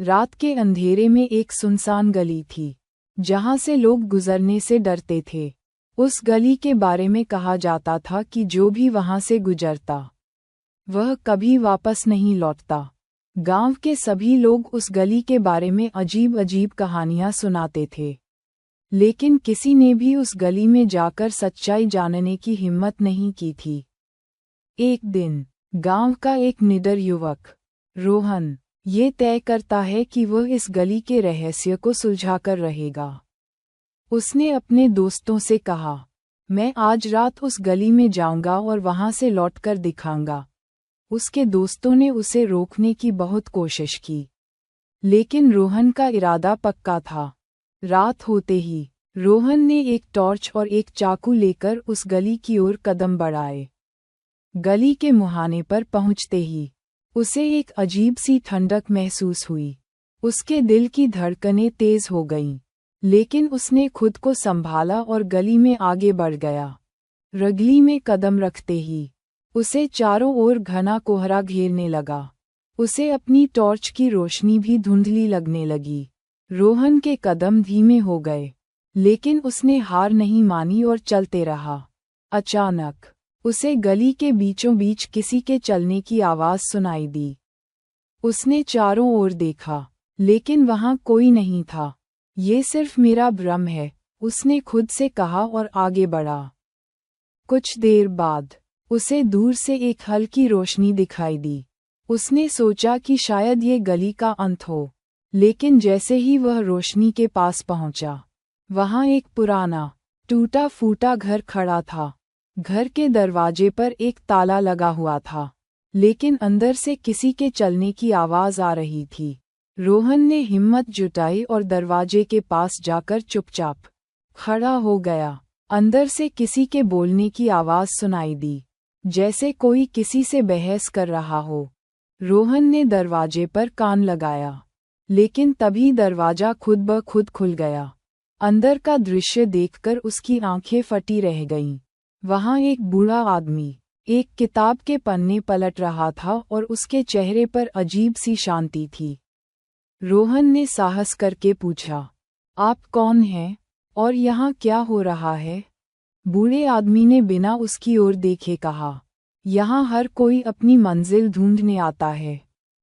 रात के अंधेरे में एक सुनसान गली थी, जहां से लोग गुजरने से डरते थे। उस गली के बारे में कहा जाता था कि जो भी वहां से गुजरता, वह कभी वापस नहीं लौटता। गांव के सभी लोग उस गली के बारे में अजीब अजीब कहानियां सुनाते थे, लेकिन किसी ने भी उस गली में जाकर सच्चाई जानने की हिम्मत नहीं की थी। एक दिन गांव का एक निडर युवक, रोहन, ये तय करता है कि वह इस गली के रहस्य को सुलझाकर रहेगा। उसने अपने दोस्तों से कहा, मैं आज रात उस गली में जाऊंगा और वहां से लौटकर दिखाऊंगा। उसके दोस्तों ने उसे रोकने की बहुत कोशिश की, लेकिन रोहन का इरादा पक्का था। रात होते ही रोहन ने एक टॉर्च और एक चाकू लेकर उस गली की ओर कदम बढ़ाए। गली के मुहाने पर पहुंचते ही उसे एक अजीब सी ठंडक महसूस हुई। उसके दिल की धड़कनें तेज हो गईं, लेकिन उसने खुद को संभाला और गली में आगे बढ़ गया। गली में कदम रखते ही उसे चारों ओर घना कोहरा घेरने लगा। उसे अपनी टॉर्च की रोशनी भी धुंधली लगने लगी। रोहन के कदम धीमे हो गए, लेकिन उसने हार नहीं मानी और चलते रहा। अचानक उसे गली के बीचों बीच किसी के चलने की आवाज़ सुनाई दी। उसने चारों ओर देखा, लेकिन वहां कोई नहीं था। ये सिर्फ मेरा भ्रम है, उसने खुद से कहा और आगे बढ़ा। कुछ देर बाद उसे दूर से एक हल्की रोशनी दिखाई दी। उसने सोचा कि शायद ये गली का अंत हो, लेकिन जैसे ही वह रोशनी के पास पहुंचा, वहां एक पुराना टूटा फूटा घर खड़ा था। घर के दरवाजे पर एक ताला लगा हुआ था, लेकिन अंदर से किसी के चलने की आवाज़ आ रही थी। रोहन ने हिम्मत जुटाई और दरवाजे के पास जाकर चुपचाप खड़ा हो गया। अंदर से किसी के बोलने की आवाज़ सुनाई दी, जैसे कोई किसी से बहस कर रहा हो। रोहन ने दरवाजे पर कान लगाया, लेकिन तभी दरवाजा खुद ब खुद खुल गया। अंदर का दृश्य देखकर उसकी आंखें फटी रह गईं। वहां एक बूढ़ा आदमी एक किताब के पन्ने पलट रहा था और उसके चेहरे पर अजीब सी शांति थी। रोहन ने साहस करके पूछा, आप कौन हैं और यहाँ क्या हो रहा है? बूढ़े आदमी ने बिना उसकी ओर देखे कहा, यहाँ हर कोई अपनी मंजिल ढूंढने आता है,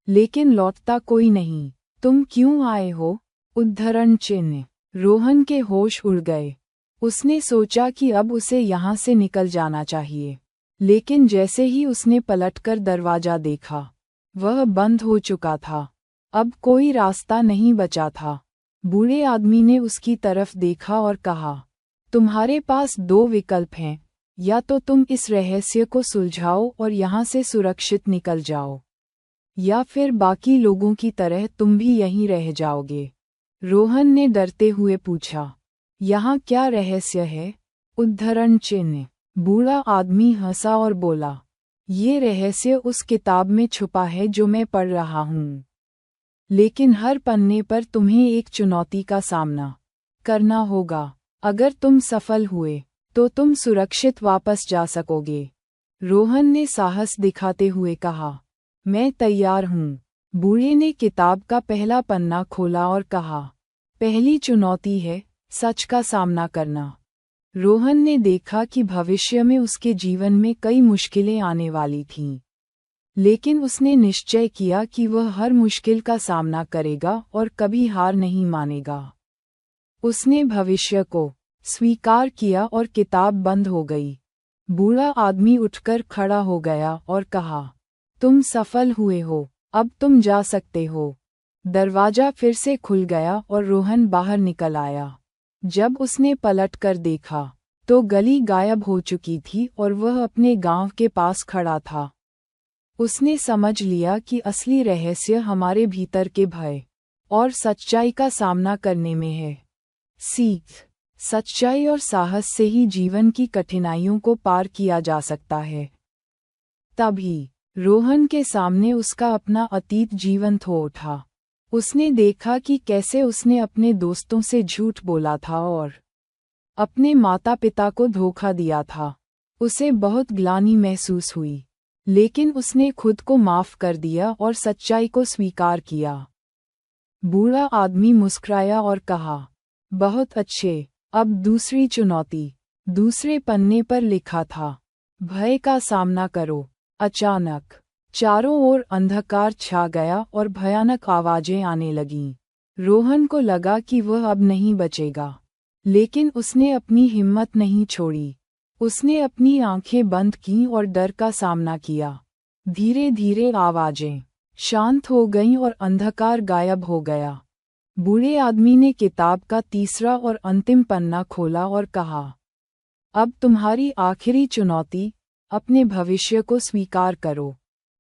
लेकिन लौटता कोई नहीं। तुम क्यों आए हो? उद्धरण चिन्ह। रोहन के होश उड़ गए। उसने सोचा कि अब उसे यहाँ से निकल जाना चाहिए, लेकिन जैसे ही उसने पलटकर दरवाजा देखा, वह बंद हो चुका था। अब कोई रास्ता नहीं बचा था। बूढ़े आदमी ने उसकी तरफ देखा और कहा, तुम्हारे पास दो विकल्प हैं, या तो तुम इस रहस्य को सुलझाओ और यहाँ से सुरक्षित निकल जाओ, या फिर बाकी लोगों की तरह तुम भी यहीं रह जाओगे। रोहन ने डरते हुए पूछा, यहाँ क्या रहस्य है? उद्धरण चिन्ह। बूढ़ा आदमी हंसा और बोला, ये रहस्य उस किताब में छुपा है जो मैं पढ़ रहा हूँ, लेकिन हर पन्ने पर तुम्हें एक चुनौती का सामना करना होगा। अगर तुम सफल हुए तो तुम सुरक्षित वापस जा सकोगे। रोहन ने साहस दिखाते हुए कहा, मैं तैयार हूँ। बूढ़े ने किताब का पहला पन्ना खोला और कहा, पहली चुनौती है सच का सामना करना। रोहन ने देखा कि भविष्य में उसके जीवन में कई मुश्किलें आने वाली थीं, लेकिन उसने निश्चय किया कि वह हर मुश्किल का सामना करेगा और कभी हार नहीं मानेगा। उसने भविष्य को स्वीकार किया और किताब बंद हो गई। बूढ़ा आदमी उठकर खड़ा हो गया और कहा, तुम सफल हुए हो, अब तुम जा सकते हो। दरवाजा फिर से खुल गया और रोहन बाहर निकल आया। जब उसने पलटकर देखा तो गली गायब हो चुकी थी और वह अपने गांव के पास खड़ा था। उसने समझ लिया कि असली रहस्य हमारे भीतर के भय और सच्चाई का सामना करने में है। सीख। सच्चाई और साहस से ही जीवन की कठिनाइयों को पार किया जा सकता है। तभी रोहन के सामने उसका अपना अतीत जीवंत हो उठा। उसने देखा कि कैसे उसने अपने दोस्तों से झूठ बोला था और अपने माता पिता को धोखा दिया था। उसे बहुत ग्लानि महसूस हुई, लेकिन उसने खुद को माफ कर दिया और सच्चाई को स्वीकार किया। बूढ़ा आदमी मुस्कुराया और कहा, बहुत अच्छे। अब दूसरी चुनौती। दूसरे पन्ने पर लिखा था, भय का सामना करो। अचानक चारों ओर अंधकार छा गया और भयानक आवाजें आने लगीं। रोहन को लगा कि वह अब नहीं बचेगा, लेकिन उसने अपनी हिम्मत नहीं छोड़ी। उसने अपनी आंखें बंद कीं और डर का सामना किया। धीरे धीरे आवाजें शांत हो गईं और अंधकार गायब हो गया। बूढ़े आदमी ने किताब का तीसरा और अंतिम पन्ना खोला और कहा, अब तुम्हारी आखिरी चुनौती, अपने भविष्य को स्वीकार करो।